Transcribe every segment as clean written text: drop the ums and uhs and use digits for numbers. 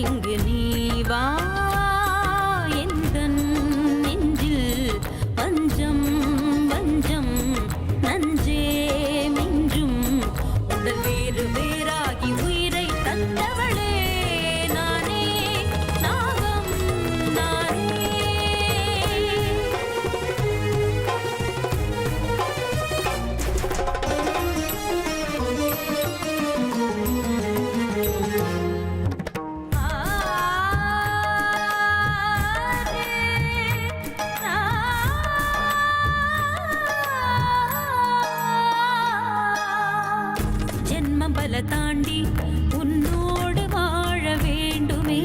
இங்கு நீ வா எந்தன் நெஞ்சில் பஞ்சம் வஞ்சம் நஞ்சே மிஞ்சும் உடல் வேறு வேறாகி உயிரை தந்தவளே நானே நாகம் நானே. ஜென்மம் பல தாண்டி உன்னோடு வாழ வேண்டுமே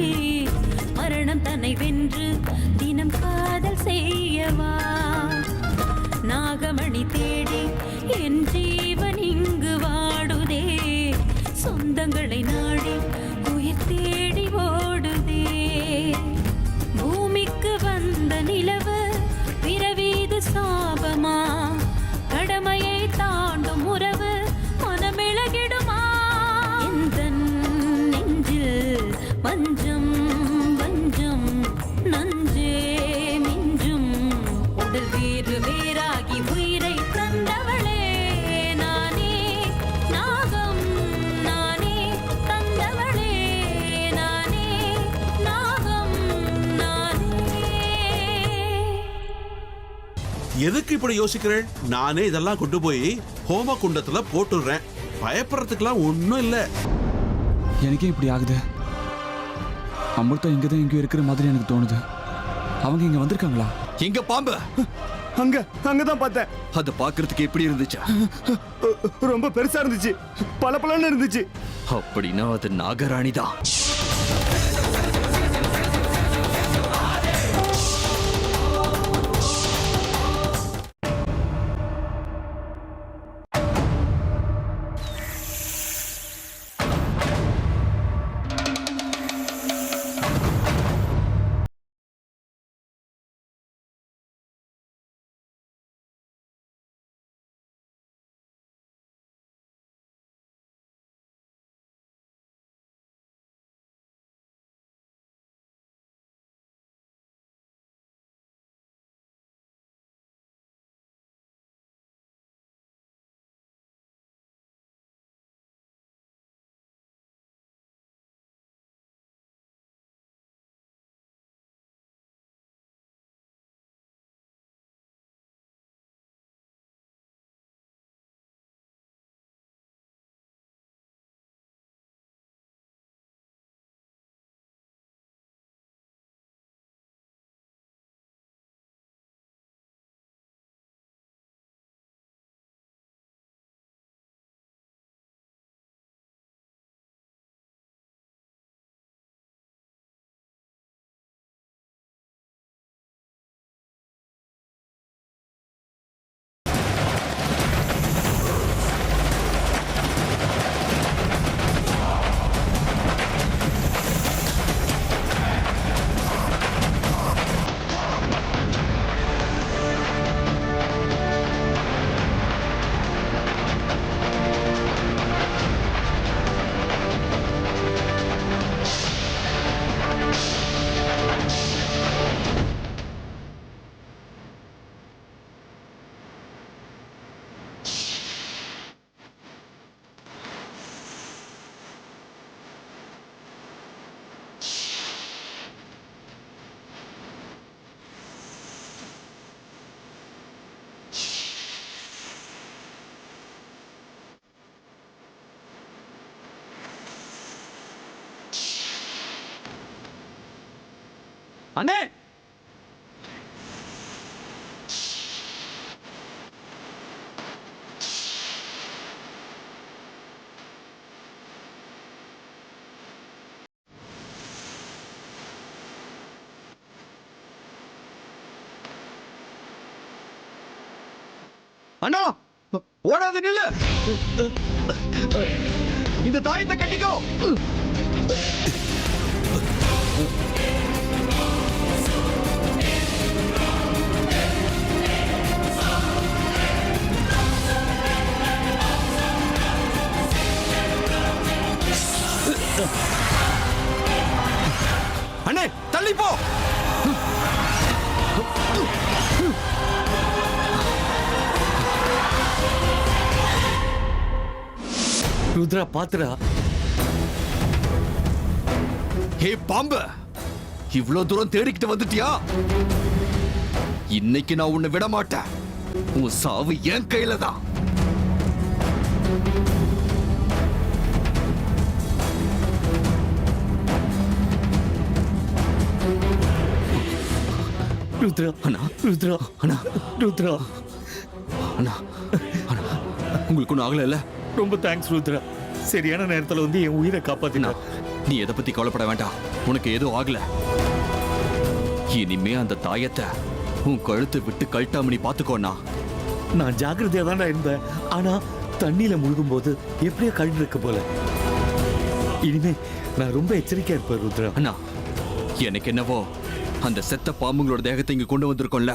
மரணம் தன்னை வென்று தினம் காதல் செய்யவா நாகமணி தேடி என் ஜீவன் இங்கு வாடுதே சொந்தங்களை நாடி உயிர் தேடி ஓடுதே பூமிக்கு வந்த நிலவு பிறவீது சாபமா கடமையை தாண்டும் உறவு மனமிளகிடுமா எந்தன் நெஞ்சில் வஞ்சம் வஞ்சம் நஞ்சே மிஞ்சும் உடல் வேறு வேறாகி உயிரை தந்தவளே நானே நாகம் நானே தந்தவளே நானே நாகம் நானே. எதுக்கு இப்படி யோசிக்கிறேன்? நானே இதெல்லாம் கொண்டு போய் ஹோம குண்டத்துல போட்டுடுறேன். பயப்படுறதுக்கெல்லாம் ஒன்றும் இல்லை. எனக்கே இப்படி ஆகுது. அமிர்தம் இங்கதான் எங்கேயோ இருக்கிற மாதிரி எனக்கு தோணுது. அவங்க இங்க வந்திருக்காங்களா? எங்க பாம்பு? அங்கதான் பார்த்தேன். அது பாக்குறதுக்கு எப்படி இருந்துச்சு? ரொம்ப பெருசா இருந்துச்சு, பளபளன்னு இருந்துச்சு. அப்படின்னா அது நாகராணி தான். அண்ணே, அண்ணா ஓடாத நில்லு. இந்த தாயத்தை கட்டிக்கோ. தள்ளி போ. ருத்ரா பாத்துடா. ஹே பாம்பு, இவ்வளவு தூரம் தேடிக்கிட்டு வந்துட்டியா? இன்னைக்கு நான் உன்னை விட மாட்டேன். உன் சாவு என் கையில தான். ருத்ரா அண்ணா, ருத்ரா அண்ணா, ருத்ரா அண்ணா, அண்ணா, உங்களுக்கு ஒன்றும் ஆகல இல்ல? ரொம்ப தேங்க்ஸ் ருத்ரா. சரியான நேரத்துல வந்து என் உயிரை காப்பாத்தினா. நீ எதை பத்தி கவலைப்பட வேண்டாம். உனக்கு எதுவும் ஆகல. இனிமே அந்த தாயத்தை உன் கழுத்தை விட்டு கழட்டாம நீ பாத்துக்கோண்ணா. நான் ஜாக்கிரதையா தான்டா இருந்தேன். ஆனா தண்ணியில முழுகும் போது எப்படியோ கழண்டு இருக்கு போல. இனிமே நான் ரொம்ப எச்சரிக்கையா இருப்பேன் ருத்ரா. அண்ணா, எனக்கு என்னவோ அந்த செத்த பாம்புங்களோட தேகத்தை இங்க கொண்டு வந்திருக்கோம்ல,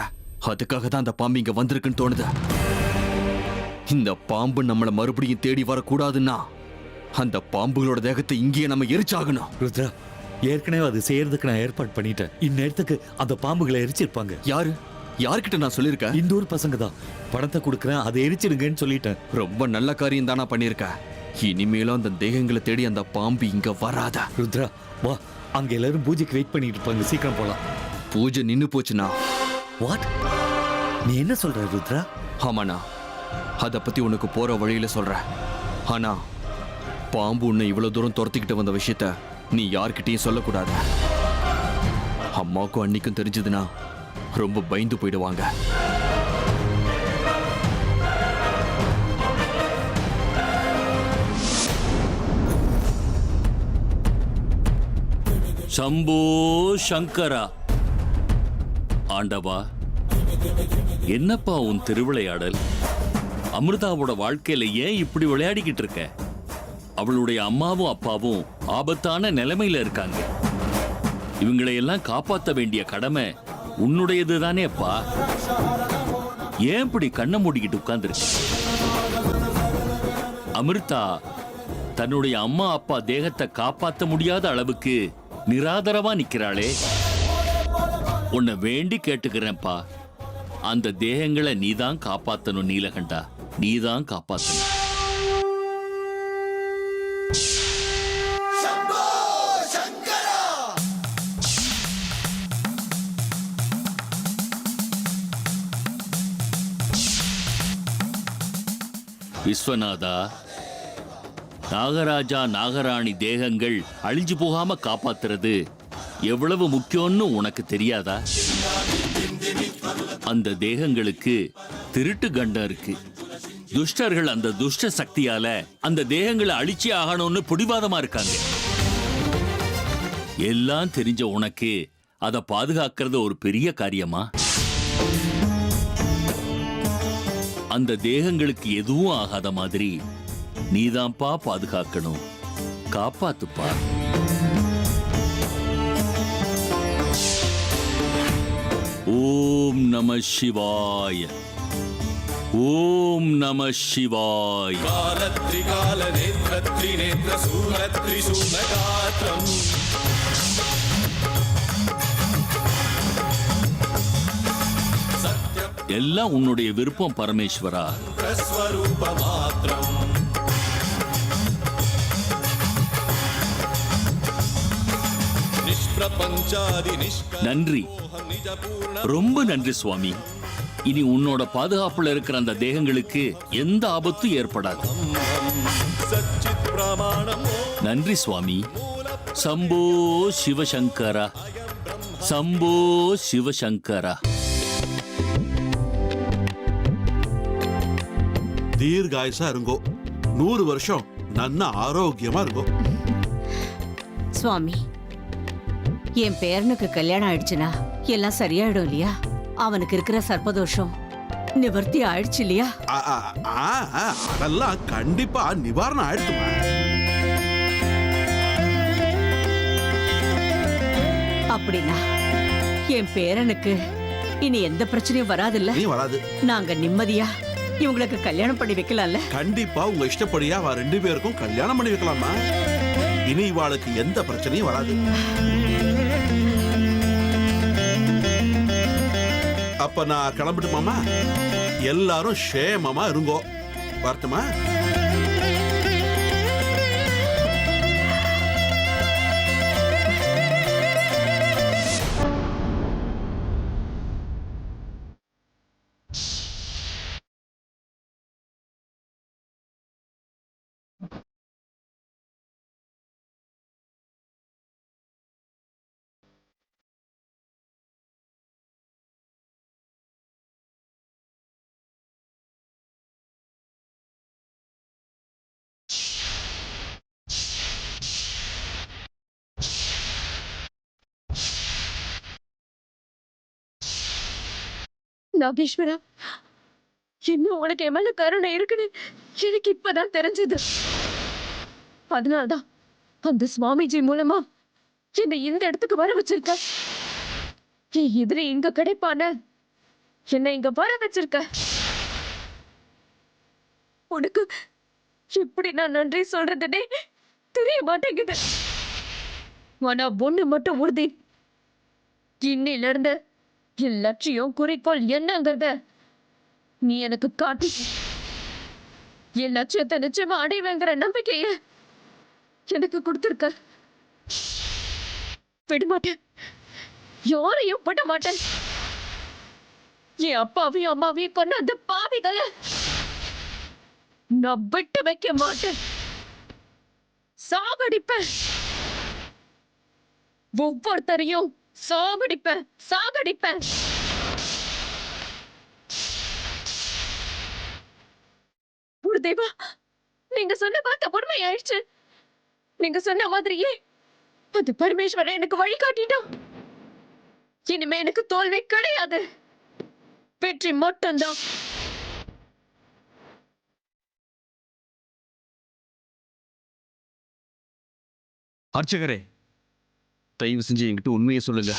அதுக்காக தான் அந்த பாம்பு இங்க வந்திருக்குன்னு தோணுது. இந்த பாம்பு நம்மளை மறுபடியும் தேடி வரக்கூடாதுன்னா அந்த பாம்புகளோட தேகத்தை இங்கேயே நம்ம எரிச்சாகணும். ருத்ரா, ஏற்கனவே அது செய்யறதுக்கு நான் ஏற்பாடு பண்ணிட்டேன். இந்நேரத்துக்கு அந்த பாம்புகளை எரிச்சிருப்பாங்க. யாரு? யார்கிட்ட நான் சொல்லியிருக்கேன்? இந்த ஊர் பசங்க தான். பணத்தை கொடுக்குறேன், அதை எரிச்சிடுங்கன்னு சொல்லிட்டேன். ரொம்ப நல்ல காரியம் தானா பண்ணியிருக்க. இனிமேலும் அந்த தேகங்களை தேடி அந்த பாம்பு இங்க வராத. ருத்ரா வா, அங்க எல்லாரும் பூஜைக்கு வெயிட் பண்ணிட்டு இருப்பாங்க. சீக்கிரம் போலாம். பூஜை நின்னு போச்சுண்ணா. வாட்? நீ என்ன சொல்ற ருத்ரா? ஆமாண்ணா, அதை பத்தி உனக்கு போற வழியில சொல்றேன். ஆனா பாம்பு உன்னை இவ்வளவு தூரம் துரத்திக்கிட்டு வந்த விஷயத்த நீ யார்கிட்டயும் சொல்லக்கூடாது. அம்மாவுக்கும் அன்னிக்கும் தெரிஞ்சதுன்னா ரொம்ப பயந்து போயிடுவாங்க. சம்போ சங்கரா. ஆண்டவா, என்னப்பா உன் திருவிளையாடல்? அமிர்தாவோட வாழ்க்கையில ஏன் இப்படி விளையாடிக்கிட்டு இருக்க? அவளுடைய அம்மாவும் அப்பாவும் ஆபத்தான நிலைமையில இருக்காங்க. இவங்களை எல்லாம் காப்பாற்ற வேண்டிய கடமை உன்னுடையது தானே அப்பா. ஏன் இப்படி கண்ணை மூடிக்கிட்டு உட்கார்ந்துருக்க? அமிர்தா தன்னுடைய அம்மா அப்பா தேகத்தை காப்பாற்ற முடியாத அளவுக்கு நிராதரவா நிக்கிறாளே. உன்னை வேண்டி கேட்டுக்கிறேன்ப்பா, அந்த தேகங்களை நீதான் காப்பாத்தணும் நீலகண்டா, நீதான் காப்பாத்தணும். விஸ்வநாதா, நாகராஜா நாகராணி தேகங்கள் அழிஞ்சு போகாம காப்பாத்துறது எவ்வளவு முக்கியம்னு உனக்கு தெரியாதா? அந்த தேகங்களுக்கு திருட்டு கண்டம் இருக்கு. துஷ்டர்கள் அந்த துஷ்ட சக்தியால அந்த தேகங்களை அழிச்சே ஆகணும்னு பிடிவாதமா இருக்காங்க. எல்லாம் தெரிஞ்ச உனக்கு அதை பாதுகாக்கிறது ஒரு பெரிய காரியமா? அந்த தேகங்களுக்கு எதுவும் ஆகாத மாதிரி நீதான்ப்பா பாதுகாக்கணும். காப்பாத்துப்பா. ஓம் நம சிவாய. ஓம் நம சிவாய. காலத்ரிகால நேத்ரத்ரி நேத்ர சூலத்ரி சூலகாத்ரம் எல்லாம் உன்னுடைய விருப்பம் பரமேஸ்வரா. பிரஸ்வரூப மாத்ரம் நிஷ்பிரபஞ்சாதி நிஷ்க நன்றி, ரொம்ப நன்றி சுவாமி. இனி உன்னோட பாதுகாப்புல இருக்கிற அந்த தேகங்களுக்கு எந்த ஆபத்தும் ஏற்படாது. சச்சித் பிரமாணம் நன்றி சுவாமி. சம்போ சிவசங்கரா, சம்போ சிவசங்கரா. தீர்காயுசா இருங்கோ. 100 வருஷம் நன்னா ஆரோக்கியமா இருங்கோ. சுவாமி, என் பேரனுக்கு கல்யாணம் ஆயிடுச்சுனா எல்லாம் சரியாயிடும் இல்லையா? அவனுக்கு இருக்கிற சர்ப்பதோஷம் நிவர்த்தி ஆயிடுச்சு இல்லையா? அதெல்லாம் கண்டிப்பா நிவாரணம் ஆயிடுச்சுமா. அப்படின்னா என் பேரனுக்கு இனி எந்த பிரச்சனையும் வராதுல்ல? நீ வராது. நாங்க நிம்மதியா இவங்களுக்கு கல்யாணம் பண்ணி வைக்கலாம்ல? கண்டிப்பா உங்க இஷ்டப்படியா அவ 2 பேருக்கும் கல்யாணம் பண்ணி வைக்கலாமா. இனி இவாளுக்கு எந்த பிரச்சனையும் வராது. அப்ப நான் கிளம்பிட்டுமாமா? எல்லாரும் ஷேமமா இருங்கோ. வரட்டுமா? நாகேஸ்வரா, இன்னும் உனக்கு என் மேல கருணை இருக்குன்னு எனக்கு இப்பதான் தெரிஞ்சது. அதனால்தான் அந்த சுவாமிஜி மூலமா என்னை இந்த இடத்துக்கு வர வச்சிருக்க. என் எதிரி இங்க கிடைப்பான என்னை இங்க வர வச்சிருக்க. உனக்கு எப்படி நான் நன்றி சொல்றதுன்னே தெரிய மாட்டேங்குது. ஆனா ஒண்ணு மட்டும் உறுதி, இன்னையில இருந்து என் லட்சியம் குறிக்கோள் என்னங்கிறத நீ எனக்கு காட்டி என் லட்சியத்தை நிச்சயமா அடைவேங்கிற நம்பிக்கைய எனக்கு கொடுத்திருக்க. விடமாட்டேன், யாரையும் விட மாட்டேன். என் அப்பாவையும் அம்மாவையும் கொண்டு அந்த பாவிகளை நான் விட்டு வைக்க மாட்டேன். சாகடிப்பேன், ஒவ்வொருத்தரையும் சாகடிப்பேன், சாகடிப்பேன். குருதேவா, நீங்க சொன்ன வார்த்தை உண்மையாயிடுச்சு. நீங்க சொன்ன மாதிரியே அது பரமேஸ்வரன் எனக்கு வழிகாட்டிட்டான். இனிமே எனக்கு தோல்வி கிடையாது, வெற்றி மட்டும்தான். அர்ச்சகரே, தயவு செஞ்சு என்கிட்ட உண்மையை சொல்லுங்க.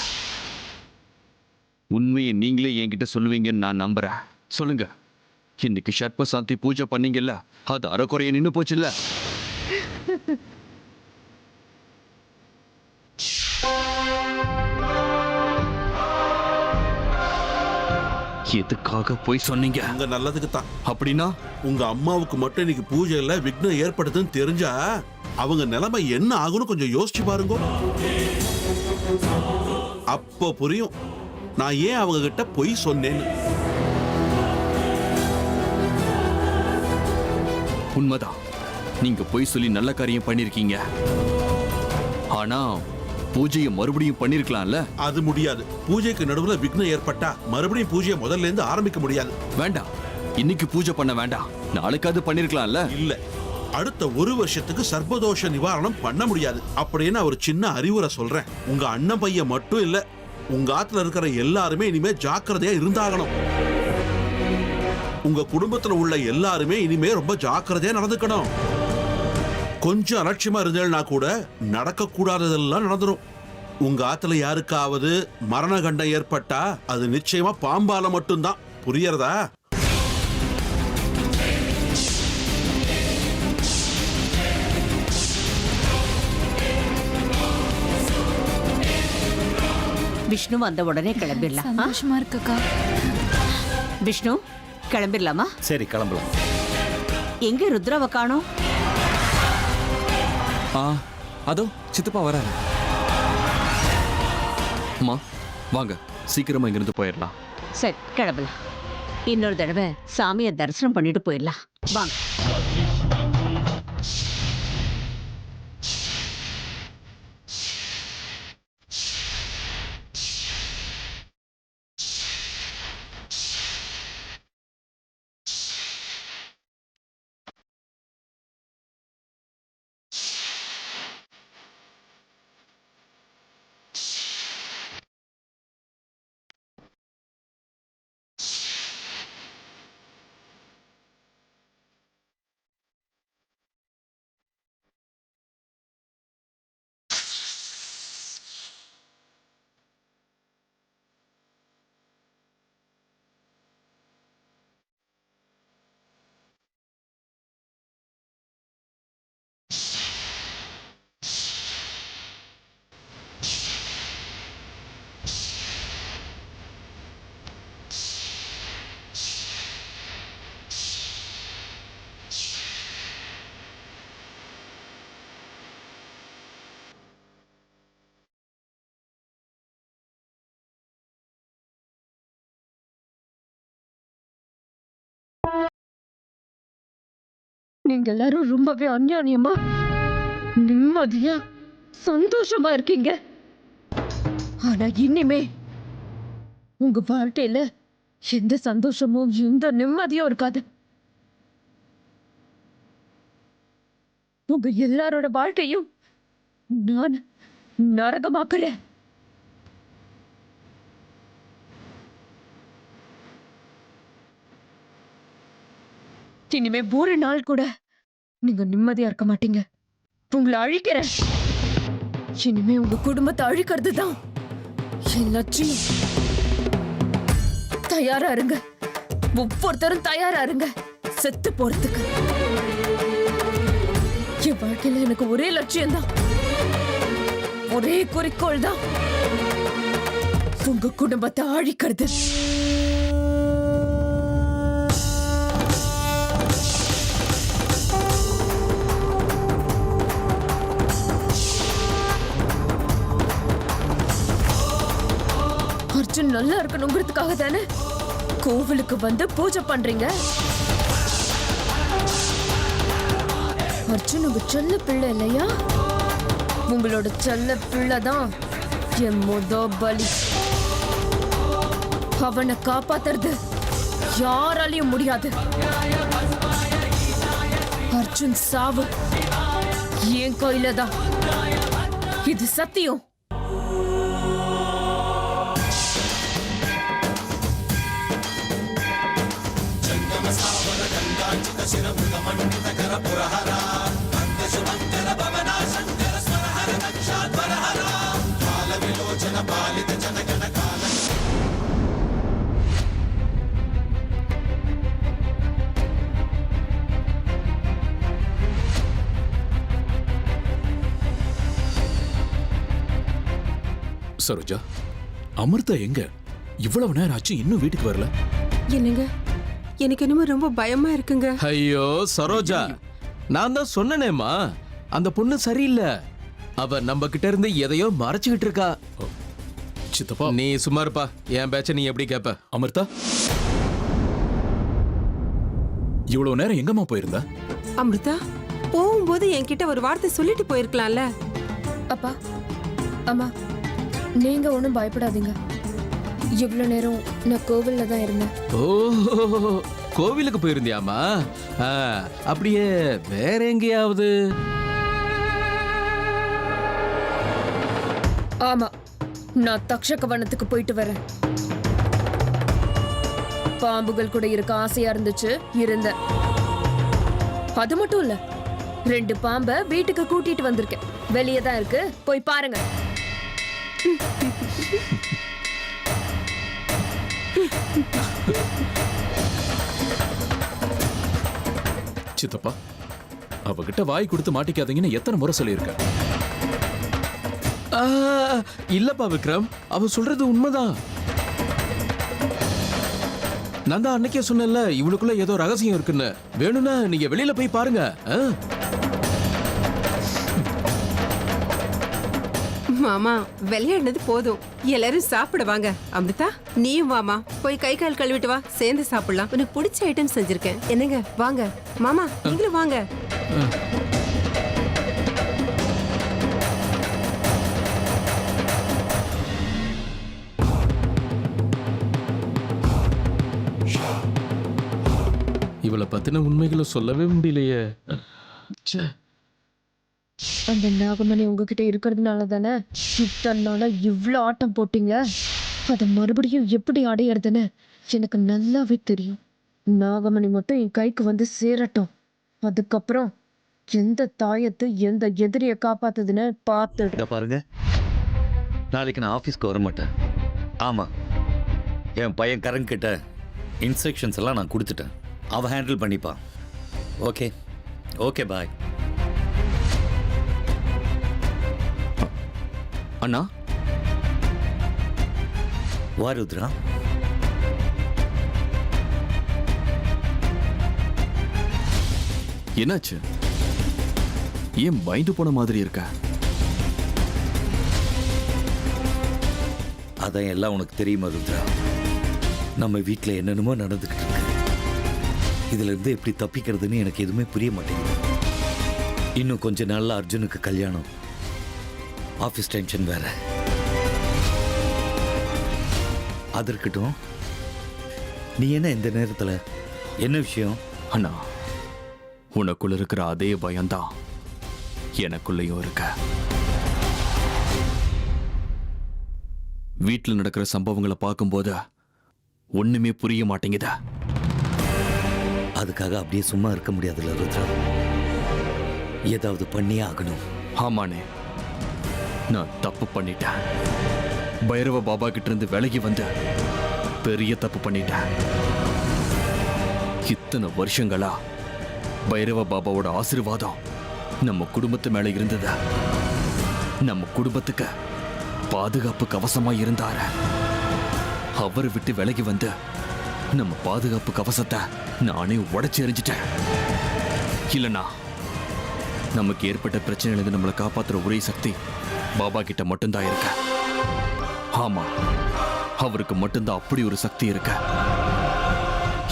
உண்மையை நீங்களே என்கிட்ட சொல்லுவீங்கன்னு நான் நம்புறேன். சொல்லுங்க, இன்னைக்கு ஷட்ப சாந்தி பூஜை பண்ணீங்கல்ல, அது அறக்குறைய நின்னு போச்சுல்ல? எதுக்காக போய் சொன்னீங்க? உங்க நல்லதுக்கு தான். அப்படின்னா உங்க அம்மாவுக்கு மட்டும் இன்னைக்கு பூஜையில விக்னம் ஏற்படுதுன்னு தெரிஞ்சா அவங்க நிலைமை என்ன ஆகும்னு கொஞ்சம் யோசிச்சு பாருங்க. அப்போ புரியும் நான் ஏன் அவங்க கிட்ட பொய் சொன்னேன்னு. உண்மைதான், நீங்க பொய் சொல்லி நல்ல காரியம் பண்ணிருக்கீங்க. ஆனா பூஜையை மறுபடியும் பண்ணிருக்கலாம்ல? அது முடியாது. பூஜைக்கு நடுவுல விக்னம் ஏற்பட்டா மறுபடியும் பூஜையை முதல்ல இருந்து ஆரம்பிக்க முடியாது. வேண்டாம், இன்னைக்கு பூஜை பண்ண வேண்டாம், நாளைக்காவது பண்ணிருக்கலாம்ல? இல்ல, அடுத்த ஒரு வருஷத்துக்கு சர்ப்பதோஷ நிவாரணம் பண்ண முடியாது அப்படின்னு ஒரு சின்ன அறிவுரை சொல்றேன். உங்க அண்ணன் பையன் மட்டும் இல்ல, உங்க ஆத்துல இருக்கிற எல்லாருமே இனிமே ஜாக்கிரதையா இருந்தாகணும். உங்க குடும்பத்துல உள்ள எல்லாருமே இனிமே ரொம்ப ஜாக்கிரதையா நடந்துக்கணும். கொஞ்சம் அலட்சியமா இருந்தேன்னா கூட நடக்க கூடாததெல்லாம் நடந்துரும். உங்க ஆத்துல யாருக்காவது மரண கண்டம் ஏற்பட்டா அது நிச்சயமா பாம்பால மட்டும்தான். புரியறதா? விஷ்ணு வந்த உடனே கிளம்பிடலாம். சந்தோஷமா இருக்குக்கா. விஷ்ணு, கிளம்பிடலாமா? சரி, கிளம்பலாம். எங்க ருத்ராவை காணோம்? அதோ சித்தப்பா வராரு. அம்மா வாங்க, சீக்கிரமா இங்கிருந்து போயிடலாம். சரி, கிளம்பலாம். இன்னொரு தடவை சாமியை தரிசனம் பண்ணிட்டு போயிடலாம். வாங்க. நீங்க எல்லாரும் ரொம்பவே அந்யோன்யமா நிம்மதியா சந்தோஷமா இருக்கீங்க. ஆனா இனிமே உங்க வாழ்க்கையில எந்த சந்தோஷமும் எந்த நிம்மதியும் இருக்காது. உங்க எல்லாரோட வாழ்க்கையும் நான் நரகமாக்குறேன். இனிமே ஒரு நாள் கூட நீங்க நிம்மதியா இருக்க மாட்டீங்க. உங்களை அழிக்கிறேன். இனிமே உங்க குடும்பத்தை அழிக்கிறது தான் என் லட்சியம். தயாரா இருங்க, ஒவ்வொருத்தரும் தயாரா இருங்க செத்து போறதுக்கு. என் வாழ்க்கையில எனக்கு ஒரே லட்சியம் தான், ஒரே குறிக்கோள் தான், உங்க குடும்பத்தை அழிக்கிறது. அர்ஜுன் நல்லா இருக்கணுங்கிறதுக்காக தானே கோவிலுக்கு வந்து பூஜை பண்றீங்க. அர்ஜுன் உங்க செல்ல பிள்ளை இல்லையா? உங்களோட செல்ல பிள்ளை தான் என் பலி. அவனை காப்பாத்துறது யாராலையும் முடியாது. அர்ஜுன் சாவு என் கையில தான். இது சத்தியம். சரோஜா, அமிர்தா எங்க? இவ்வளவு நேரம் ஆச்சு இன்னும் வீட்டுக்கு வரல. என்னங்க, எனக்கு என்னமோ ரொம்ப பயமா இருக்குங்க. ஐயோ சரோஜா, நான் தான் சொன்னேனேம்மா, அந்த பொண்ணு சரியில்லை. அவ நம்ம கிட்ட இருந்து எதையோ மறைச்சுக்கிட்டு இருக்கா. சித்தப்பா, நீ சும்மா இருப்பா. என் பேச்ச நீ எப்படி கேப்ப? அமிர்தா, இவ்வளவு நேரம் எங்கம்மா போயிருந்த? அமிர்தா, போகும்போது என்கிட்ட ஒரு வார்த்தை சொல்லிட்டு போயிருக்கலாம்ல. அப்பா அம்மா, நீங்க ஒன்றும் பயப்படாதீங்க. இவ்வளவு நேரம் நான் கோவில்ல தான் இருந்தேன். ஓ, கோவிலுக்கு போயிருந்தியாமா? அப்படியே வேற எங்கேயாவது? ஆமா, நான் தக்ஷக வனத்துக்கு போயிட்டு வரேன். பாம்புகள் கூட இருக்க ஆசையா இருந்துச்சு, இருந்தேன். அது மட்டும் இல்ல, 2 பாம்பை வீட்டுக்கு கூட்டிட்டு வந்திருக்கேன். வெளியே தான் இருக்கு, போய் பாருங்க. சித்தப்பா, அவகிட்ட வாய் கொடுத்து மாட்டிக்காதீங்கன்னு எத்தனை முறை சொல்லியிருக்க? இல்லப்பா விக்ரம், அவ சொல்றது உண்மைதான். நான் தான் அன்னைக்கே சொன்னேன்ல, இவளுக்குள்ள ஏதோ ரகசியம் இருக்குன்னு. வேணும்னா நீங்க வெளியில போய் பாருங்க. மாமா, விளையாடுனது போதும், எல்லாரும் சாப்பிட வாங்க. அமிர்தா, நீயும் வாமா, போய் கை கால் கழுவிட்டு வா, சேர்ந்து சாப்பிடலாம். உனக்கு பிடிச்ச ஐட்டம் செஞ்சிருக்கேன். என்னங்க, வாங்க. மாமா, நீங்களும் வாங்க. இவளை பத்தின உண்மைகளை சொல்லவே முடியலையே. அந்த நாகமணி உங்ககிட்ட இருக்கிறதுனால தானே இத்தனால இவ்வளோ ஆட்டம் போட்டீங்க. அதை மறுபடியும் எப்படி அடையிறதுன்னு எனக்கு நல்லாவே தெரியும். நாகமணி மட்டும் என் கைக்கு வந்து சேரட்டும். அதுக்கப்புறம் எந்த தாயத்து எந்த எதிரியை காப்பாத்துதுன்னு பார்த்து பாருங்க. நாளைக்கு நான் ஆஃபீஸ்க்கு வர மாட்டேன். ஆமா, என் பையன் கரண் கிட்ட இன்ஸ்ட்ரக்ஷன்ஸ் எல்லாம் நான் கொடுத்துட்டேன். அவன் ஹேண்டில் பண்ணிப்பான். ஓகே ஓகே, பாய். அண்ணா, வா ருத்ரா. என்னாச்சு? ஏன் பயந்து போன மாதிரி இருக்க? அதான் எல்லாம் உனக்கு தெரியுமா ருத்ரா? நம்ம வீட்டில் என்னென்னமோ நடந்துக்கிட்டு இருக்கு. இதுல இருந்து எப்படி தப்பிக்கிறதுன்னு எனக்கு எதுவுமே புரிய மாட்டேங்குது. இன்னும் கொஞ்ச நாள்ல அர்ஜுனுக்கு கல்யாணம், ஆபீஸ் டென்ஷன் வேற. அது இருக்கட்டும், நீ என்ன இந்த நேரத்துல, என்ன விஷயம்? அண்ணா, உனக்குள்ள இருக்கிற அதே பயம்தான் எனக்குள்ளேயும் இருக்க. வீட்டில் நடக்கிற சம்பவங்களை பார்க்கும்போது ஒண்ணுமே புரிய மாட்டேங்குதா. அதுக்காக அப்படியே சும்மா இருக்க முடியாதுல்ல ருத்ரா, ஏதாவது பண்ணியே ஆகணும். ஆமாண்ணே, நான் தப்பு பண்ணிட்டேன். பைரவ பாபா கிட்ட இருந்து விலகி வந்து பெரிய தப்பு பண்ணிட்டேன். இத்தனை வருஷங்களா பைரவ பாபாவோட ஆசீர்வாதம் நம்ம குடும்பத்து மேல இருந்தது. நம்ம குடும்பத்துக்கு பாதுகாப்பு கவசமா இருந்தாரு. அவரை விட்டு விலகி வந்து நம்ம பாதுகாப்பு கவசத்தை நானே உடைச்சு எறிஞ்சிட்டேன். இல்லைண்ணா, நமக்கு ஏற்பட்ட பிரச்சனையிலிருந்து நம்மளை காப்பாத்துற ஒரே சக்தி பாபா கிட்ட மட்டும்தான் இருக்க. ஆமா, அவருக்கு மட்டும்தான் அப்படி ஒரு சக்தி இருக்க.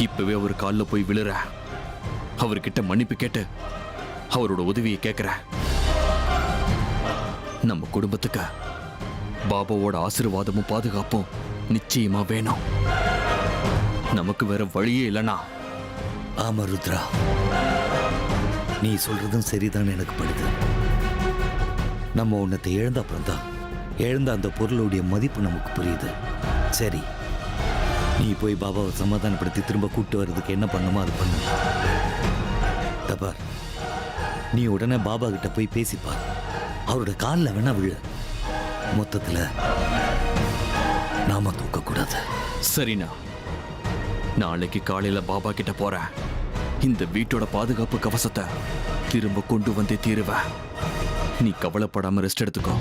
இப்பவே அவர் காலில் போய் விழுற, அவர்கிட்ட மன்னிப்பு கேட்டு அவரோட உதவியை கேட்கிற. நம்ம குடும்பத்துக்கு பாபாவோட ஆசீர்வாதமும் பாதுகாப்பும் நிச்சயமா வேணும். நமக்கு வேற வழியே இல்லைனா. ஆமா ருத்ரா, நீ சொல்றதும் சரிதான் எனக்கு படுது. நம்ம உன்னத்தை இழந்த அப்புறம் தான் இழந்த அந்த பொருளுடைய மதிப்பு நமக்கு புரியுது. சரி, நீ போய் பாபாவை சமாதானப்படுத்தி திரும்ப கூப்பிட்டு வர்றதுக்கு என்ன பண்ணுமோ அது பண்ணு. தபார், நீ உடனே பாபா கிட்ட போய் பேசிப்பார். அவரோட காலில் வேணா விழு. மொத்தத்துல நாம தூக்கக்கூடாது. சரிண்ணா, நாளைக்கு காலையில பாபா கிட்ட போறேன். இந்த வீட்டோட பாதுகாப்பு கவசத்தை திரும்ப கொண்டு வந்தே தீருவேன். நீ கவலைப்படாம ரெஸ்ட் எடுத்துக்கோ.